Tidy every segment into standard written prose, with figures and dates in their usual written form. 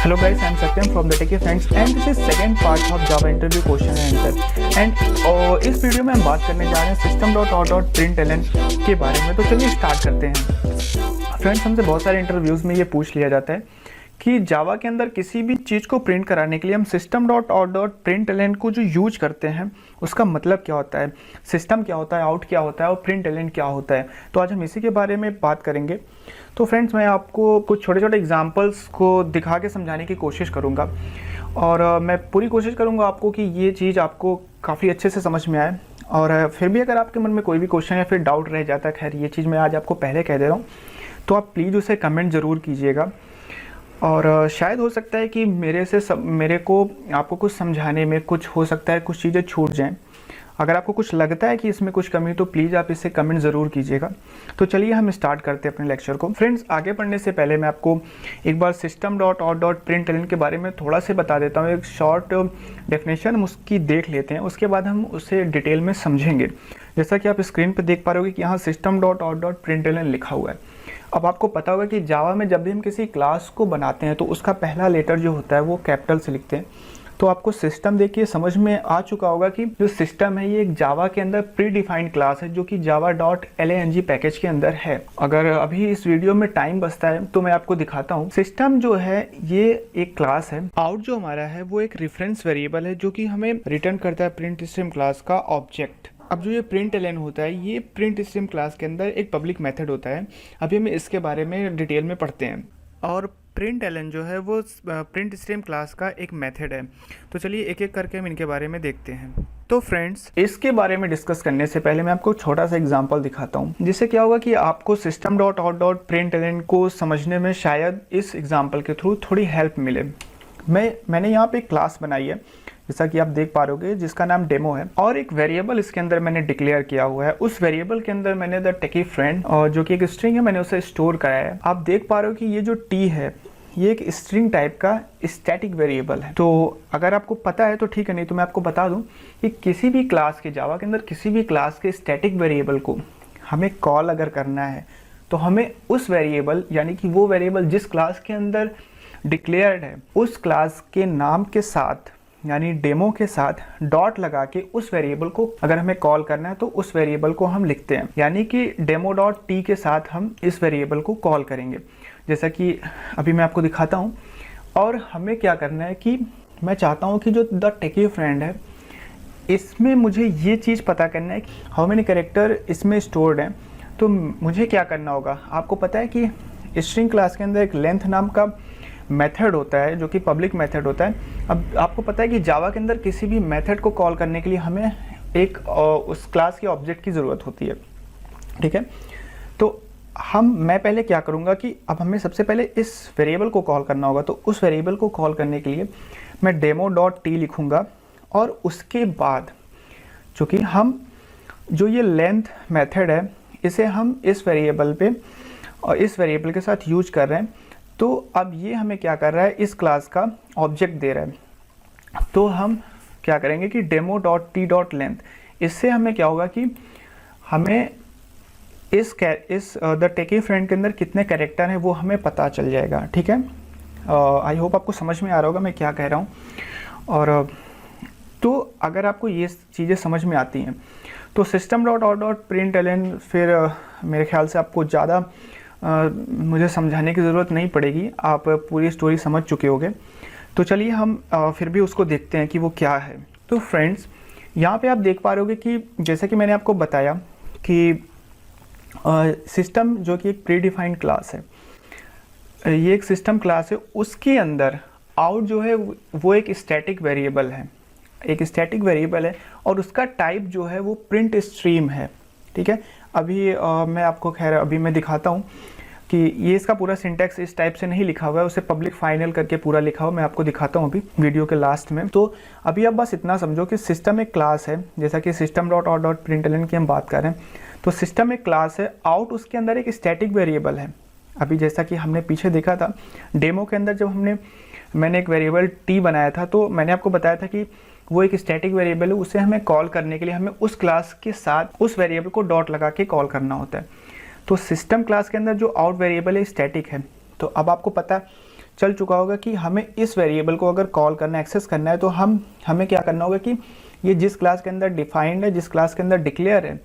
Hello guys, I'm Satyam from the Techie Friends and this is second part of Java interview question and answer and इस video में हम बात करने जा रहे हैं system.out.println के बारे में। तो चलिए स्टार्ट करते हैं। फ्रेंड्स, हमसे बहुत सारे इंटरव्यूज़ में ये पूछ लिया जाता है कि जावा के अंदर किसी भी चीज़ को प्रिंट कराने के लिए हम system.out.println को जो यूज करते हैं उसका मतलब क्या होता है, सिस्टम क्या होता है, आउट क्या होता है और println क्या होता है। तो आज हम इसी के बारे में बात करेंगे। तो फ्रेंड्स, मैं आपको कुछ छोटे छोटे एग्जांपल्स को दिखा के समझाने की कोशिश करूंगा और मैं पूरी कोशिश करूंगा आपको कि ये चीज़ आपको काफ़ी अच्छे से समझ में आए। और फिर भी अगर आपके मन में कोई भी क्वेश्चन या फिर डाउट रह जाता है, खैर ये चीज़ मैं आज आपको पहले कह दे रहा हूँ, तो आप प्लीज़ उसे कमेंट ज़रूर कीजिएगा। और शायद हो सकता है कि मेरे को आपको कुछ समझाने में कुछ हो सकता है कुछ चीज़ें छूट जाएं। अगर आपको कुछ लगता है कि इसमें कुछ कमी तो प्लीज़ आप इसे कमेंट ज़रूर कीजिएगा। तो चलिए हम स्टार्ट करते हैं अपने लेक्चर को। फ्रेंड्स, आगे बढ़ने से पहले मैं आपको एक बार system.out.println के बारे में थोड़ा से बता देता हूँ। एक शॉर्ट डेफिनेशन हम उसकी देख लेते हैं, उसके बाद हम उसे डिटेल में समझेंगे। जैसा कि आप स्क्रीन पर देख पा रहे हो कि यहाँ system.out.println लिखा हुआ है। अब आपको पता होगा कि जावा में जब भी हम किसी क्लास को बनाते हैं तो उसका पहला लेटर जो होता है वो कैपिटल से लिखते हैं। तो आपको सिस्टम देखिए समझ में आ चुका होगा कि जो सिस्टम है ये एक जावा के अंदर प्री डिफाइंड क्लास है जो कि java.lang पैकेज के अंदर है। अगर अभी इस वीडियो में टाइम बचता है तो मैं आपको दिखाता हूँ। सिस्टम जो है ये एक क्लास है। आउट जो हमारा है वो एक रेफरेंस वेरिएबल है जो कि हमें रिटर्न करता है प्रिंट स्ट्रीम क्लास का ऑब्जेक्ट। अब जो ये println होता है ये प्रिंट स्ट्रीम क्लास के अंदर एक पब्लिक मेथड होता है। अभी हम इसके बारे में डिटेल में पढ़ते हैं। और println जो है वो प्रिंट स्ट्रीम क्लास का एक मेथड है। तो चलिए एक एक करके हम इनके बारे में देखते हैं। तो फ्रेंड्स, इसके बारे में डिस्कस करने से पहले मैं आपको छोटा सा एग्जांपल दिखाता हूँ, जिससे क्या होगा कि आपको system.out.println को समझने में शायद इस एग्जांपल के थ्रू थोड़ी हेल्प मिले। मैंने यहाँ पे एक क्लास बनाई है जैसा कि आप देख पा रहे हो, जिसका नाम डेमो है और एक वेरिएबल इसके अंदर मैंने डिक्लेयर किया हुआ है। उस वेरिएबल के अंदर मैंने द टेकी फ्रेंड और जो कि एक स्ट्रिंग है मैंने उसे स्टोर कराया है। आप देख पा रहे हो कि ये जो टी है ये एक स्ट्रिंग टाइप का स्टैटिक वेरिएबल है। तो अगर आपको पता है तो ठीक है, नहीं तो मैं आपको बता दूं कि किसी भी क्लास के जावा के अंदर किसी भी क्लास के स्टैटिक वेरिएबल को हमें कॉल अगर करना है तो हमें उस वेरिएबल यानी कि वो वेरिएबल जिस क्लास के अंदर डिक्लेयर्ड है उस क्लास के नाम के साथ यानी डेमो के साथ डॉट लगा के उस वेरिएबल को अगर हमें कॉल करना है तो उस वेरिएबल को हम लिखते हैं, यानी कि डेमो डॉट टी के साथ हम इस वेरिएबल को कॉल करेंगे, जैसा कि अभी मैं आपको दिखाता हूं। और हमें क्या करना है कि मैं चाहता हूं कि जो द टेकी फ्रेंड है इसमें मुझे ये चीज़ पता करना है कि हाउ मेनी कैरेक्टर इसमें स्टोर्ड हैं। तो मुझे क्या करना होगा, आपको पता है कि स्ट्रिंग क्लास के अंदर एक लेंथ नाम का मेथड होता है जो कि पब्लिक मेथड होता है। अब आपको पता है कि जावा के अंदर किसी भी मेथड को कॉल करने के लिए हमें एक उस क्लास के ऑब्जेक्ट की ज़रूरत होती है, ठीक है। तो मैं पहले क्या करूँगा कि अब हमें सबसे पहले इस वेरिएबल को कॉल करना होगा। तो उस वेरिएबल को कॉल करने के लिए मैं डेमो डॉट टी लिखूँगा और उसके बाद चूँकि हम जो ये लेंथ मेथड है इसे हम इस वेरिएबल पे और इस वेरिएबल के साथ यूज कर रहे हैं, तो अब ये हमें क्या कर रहा है, इस क्लास का ऑब्जेक्ट दे रहा है। तो हम क्या करेंगे कि demo dot T dot length, इससे हमें क्या होगा कि हमें इस द टेकी फ्रेंड के अंदर कितने कैरेक्टर हैं वो हमें पता चल जाएगा, ठीक है। आई होप आपको समझ में आ रहा होगा मैं क्या कह रहा हूँ। और तो अगर आपको ये चीज़ें समझ में आती हैं तो system.out.println फिर मेरे ख्याल से आपको ज़्यादा मुझे समझाने की ज़रूरत नहीं पड़ेगी, आप पूरी स्टोरी समझ चुके होंगे। तो चलिए हम फिर भी उसको देखते हैं कि वो क्या है। तो फ्रेंड्स, यहाँ पे आप देख पा रहे होगे कि जैसा कि मैंने आपको बताया कि सिस्टम जो कि एक प्री डिफाइंड क्लास है, ये एक सिस्टम क्लास है, उसके अंदर आउट जो है वो एक स्टैटिक वेरिएबल है, एक स्टैटिक वेरिएबल है और उसका टाइप जो है वो प्रिंट स्ट्रीम है, ठीक है। अभी मैं आपको खैर अभी मैं दिखाता हूँ कि ये इसका पूरा सिंटैक्स इस टाइप से नहीं लिखा हुआ है, उसे पब्लिक फाइनल करके पूरा लिखा हुआ, मैं आपको दिखाता हूँ अभी वीडियो के लास्ट में। तो अभी आप बस इतना समझो कि सिस्टम एक क्लास है, जैसा कि system.out.println की हम बात कर रहे हैं। तो सिस्टम एक क्लास है, आउट उसके अंदर एक स्टैटिक वेरिएबल है। अभी जैसा कि हमने पीछे देखा था डेमो के अंदर, जब मैंने एक वेरिएबल टी बनाया था तो मैंने आपको बताया था कि वो एक स्टैटिक वेरिएबल है, उसे हमें कॉल करने के लिए हमें उस क्लास के साथ उस वेरिएबल को डॉट लगा के कॉल करना होता है। तो सिस्टम क्लास के अंदर जो आउट वेरिएबल है स्टैटिक है। तो अब आपको पता चल चुका होगा कि हमें इस वेरिएबल को अगर कॉल करना, एक्सेस करना है, तो हमें क्या करना होगा कि ये जिस क्लास के अंदर डिफाइंड है, जिस क्लास के अंदर डिक्लेयर है,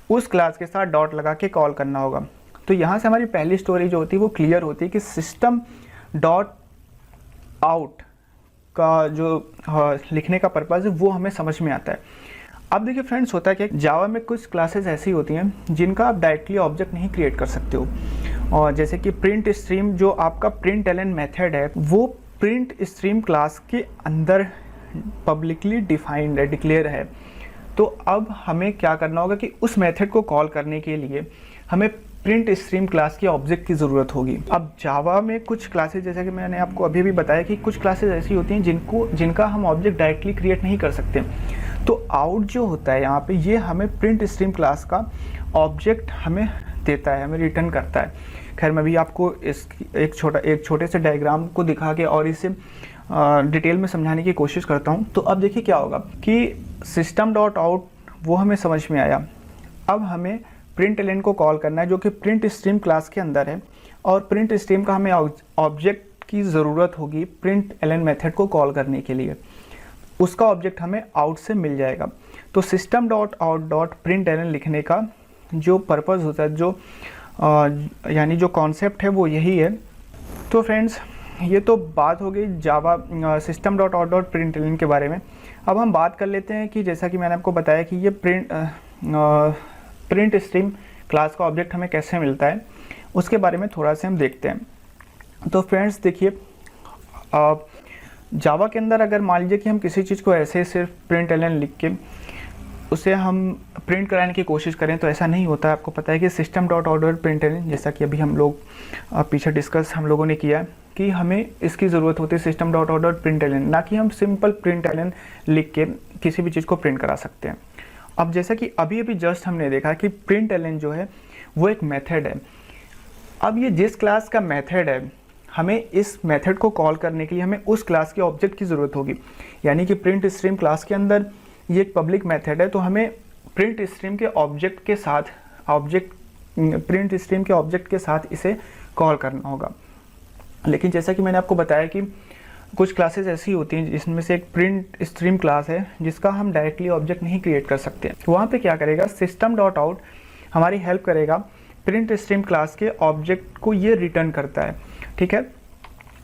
उस क्लास के साथ डॉट लगा के कॉल करना होगा। तो यहाँ से हमारी पहली स्टोरी जो होती है वो क्लियर होती है कि सिस्टम डॉट आउट का जो लिखने का पर्पज़ है वो हमें समझ में आता है। अब देखिए फ्रेंड्स, होता है कि जावा में कुछ क्लासेस ऐसी होती हैं जिनका आप डायरेक्टली ऑब्जेक्ट नहीं क्रिएट कर सकते हो, और जैसे कि प्रिंट स्ट्रीम जो आपका प्रिंट एलन मेथड है वो प्रिंट स्ट्रीम क्लास के अंदर पब्लिकली डिफाइंड है, डिक्लेयर है। तो अब हमें क्या करना होगा कि उस मेथड को कॉल करने के लिए हमें प्रिंट स्ट्रीम क्लास की ऑब्जेक्ट की ज़रूरत होगी। अब जावा में कुछ क्लासेस, जैसे कि मैंने आपको अभी भी बताया कि कुछ क्लासेस ऐसी होती हैं जिनका हम ऑब्जेक्ट डायरेक्टली क्रिएट नहीं कर सकते। तो आउट जो होता है यहाँ पे, ये हमें प्रिंट स्ट्रीम क्लास का ऑब्जेक्ट हमें देता है, हमें रिटर्न करता है। खैर मैं भी आपको एक छोटे से डायग्राम को दिखा के और इसे डिटेल में समझाने की कोशिश करता हूँ। तो अब देखिए क्या होगा कि सिस्टम डॉट आउट वो हमें समझ में आया। अब हमें प्रिंट एलन को कॉल करना है जो कि प्रिंट स्ट्रीम क्लास के अंदर है, और प्रिंट स्ट्रीम का हमें ऑब्जेक्ट की ज़रूरत होगी प्रिंट एलन मेथड को कॉल करने के लिए। उसका ऑब्जेक्ट हमें आउट से मिल जाएगा। तो system dot out dot println लिखने का जो पर्पज़ होता है, जो यानी जो कॉन्सेप्ट है वो यही है। तो फ्रेंड्स, ये तो बात हो गई Java system dot out dot println के बारे में। अब हम बात कर लेते हैं कि जैसा कि मैंने आपको बताया कि ये प्रिंट स्ट्रीम क्लास का ऑब्जेक्ट हमें कैसे मिलता है, उसके बारे में थोड़ा सा हम देखते हैं। तो फ्रेंड्स देखिए, जावा के अंदर अगर मान लीजिए कि हम किसी चीज़ को ऐसे सिर्फ प्रिंट एलन लिख के उसे हम प्रिंट कराने की कोशिश करें तो ऐसा नहीं होता है। आपको पता है कि system dot out dot println, जैसा कि अभी हम लोग पीछे डिस्कस हम लोगों ने किया कि हमें इसकी ज़रूरत होती है system dot out dot println, ना कि हम सिंपल प्रिंट एलन लिख के किसी भी चीज़ को प्रिंट करा सकते हैं। अब जैसा कि अभी जस्ट हमने देखा कि प्रिंट एलन जो है वो एक मेथड है। अब ये जिस क्लास का मेथड है, हमें इस मेथड को कॉल करने के लिए हमें उस क्लास के ऑब्जेक्ट की ज़रूरत होगी। यानी कि प्रिंट स्ट्रीम क्लास के अंदर ये एक पब्लिक मेथड है, तो हमें प्रिंट स्ट्रीम के ऑब्जेक्ट के साथ प्रिंट स्ट्रीम के ऑब्जेक्ट के साथ इसे कॉल करना होगा। लेकिन जैसा कि मैंने आपको बताया कि कुछ क्लासेस ऐसी होती हैं जिसमें से एक प्रिंट स्ट्रीम क्लास है जिसका हम डायरेक्टली ऑब्जेक्ट नहीं क्रिएट कर सकते। वहाँ पे क्या करेगा, सिस्टम डॉट आउट हमारी हेल्प करेगा, प्रिंट स्ट्रीम क्लास के ऑब्जेक्ट को ये रिटर्न करता है। ठीक है,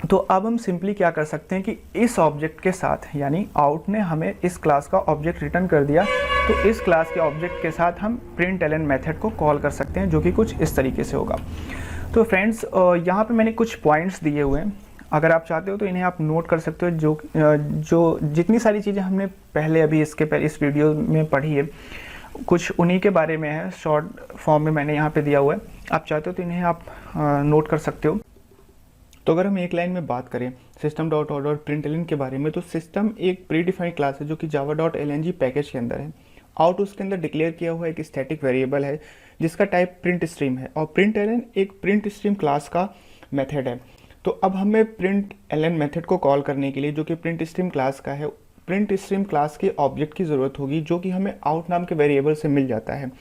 तो अब हम सिंपली क्या कर सकते हैं कि इस ऑब्जेक्ट के साथ, यानी आउट ने हमें इस क्लास का ऑब्जेक्ट रिटर्न कर दिया, तो इस क्लास के ऑब्जेक्ट के साथ हम प्रिंट एलन मेथड को कॉल कर सकते हैं, जो कि कुछ इस तरीके से होगा। तो फ्रेंड्स, यहाँ पे मैंने कुछ पॉइंट्स दिए हुए हैं, अगर आप चाहते हो तो इन्हें आप नोट कर सकते हो। जो जितनी सारी चीज़ें हमने पहले अभी इस वीडियो में पढ़ी है, कुछ उन्हीं के बारे में है, शॉर्ट फॉर्म में मैंने यहाँ पे दिया हुआ है। आप चाहते हो तो इन्हें आप नोट कर सकते हो। तो अगर हम एक लाइन में बात करें system dot out dot println के बारे में, तो सिस्टम एक प्री डिफाइंड क्लास है जो कि जावा डॉट एलएनजी पैकेज के अंदर है। आउट उसके अंदर डिक्लेयर किया हुआ एक स्टैटिक वेरिएबल है जिसका टाइप प्रिंट स्ट्रीम है, और प्रिंट एलन एक प्रिंट स्ट्रीम क्लास का मेथड है। तो अब हमें प्रिंट एलन मेथड को कॉल करने के लिए, जो कि प्रिंट स्ट्रीम क्लास का है, प्रिंट स्ट्रीम क्लास के ऑब्जेक्ट की ज़रूरत होगी, जो कि हमें आउट नाम के वेरिएबल से मिल जाता है।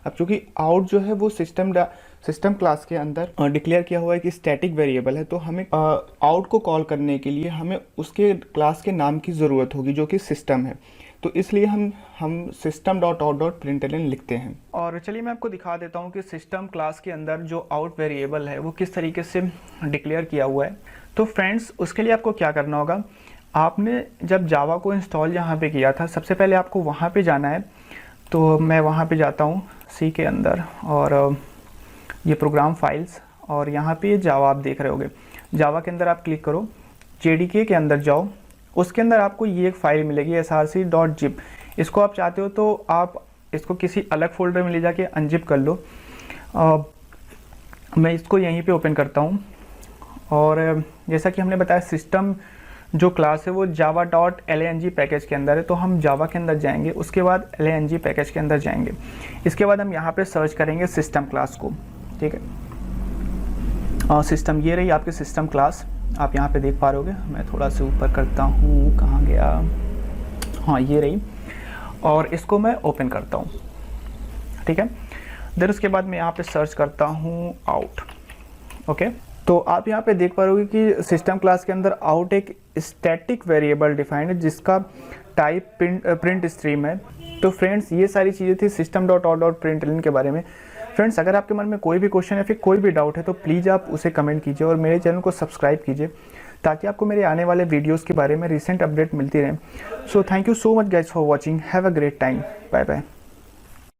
अब चूँकि आउट जो है वो सिस्टम क्लास के अंदर डिक्लेयर किया हुआ एक स्टैटिक वेरिएबल है, तो हमें आउट को कॉल करने के लिए हमें उसके क्लास के नाम की ज़रूरत होगी जो कि सिस्टम है। तो इसलिए हम system dot out dot println लिखते हैं। और चलिए मैं आपको दिखा देता हूँ कि सिस्टम क्लास के अंदर जो आउट वेरिएबल है वो किस तरीके से डिक्लेयर किया हुआ है। तो फ्रेंड्स, उसके लिए आपको क्या करना होगा, आपने जब जावा को इंस्टॉल यहाँ पे किया था, सबसे पहले आपको वहाँ पे जाना है। तो मैं वहाँ पे जाता हूँ सी के अंदर, और ये प्रोग्राम फाइल्स, और यहाँ पे जावा आप देख रहे होगे। जावा के अंदर आप क्लिक करो, JDK के अंदर जाओ, उसके अंदर आपको ये एक फ़ाइल मिलेगी src.zip। इसको आप चाहते हो तो आप इसको किसी अलग फोल्डर में ले जाके अनजिप कर लो। मैं इसको यहीं पे ओपन करता हूँ, और जैसा कि हमने बताया सिस्टम जो क्लास है वो जावा डॉट LANG पैकेज के अंदर है, तो हम जावा के अंदर जाएंगे, उसके बाद LANG पैकेज के अंदर जाएंगे। इसके बाद हम यहाँ पे सर्च करेंगे सिस्टम क्लास को। ठीक है, और सिस्टम ये रही आपकी सिस्टम क्लास, आप यहाँ पे देख पा रहे होगे। मैं थोड़ा सा ऊपर करता हूँ, कहाँ गया, हाँ ये रही, और इसको मैं ओपन करता हूँ। ठीक है, देन उसके बाद मैं यहाँ पे सर्च करता हूँ आउट। ओके, तो आप यहाँ पे देख पा रहे हो कि सिस्टम क्लास के अंदर आउट एक स्टैटिक वेरिएबल डिफाइंड है जिसका टाइप प्रिंट स्ट्रीम है। तो फ्रेंड्स ये सारी चीज़ें थी system dot out dot println के बारे में। फ्रेंड्स अगर आपके मन में कोई भी क्वेश्चन या फिर कोई भी डाउट है तो प्लीज़ आप उसे कमेंट कीजिए और मेरे चैनल को सब्सक्राइब कीजिए ताकि आपको मेरे आने वाले वीडियोस के बारे में रिसेंट अपडेट मिलती रहे। So thank you so much guys for watching, have a great time, bye bye.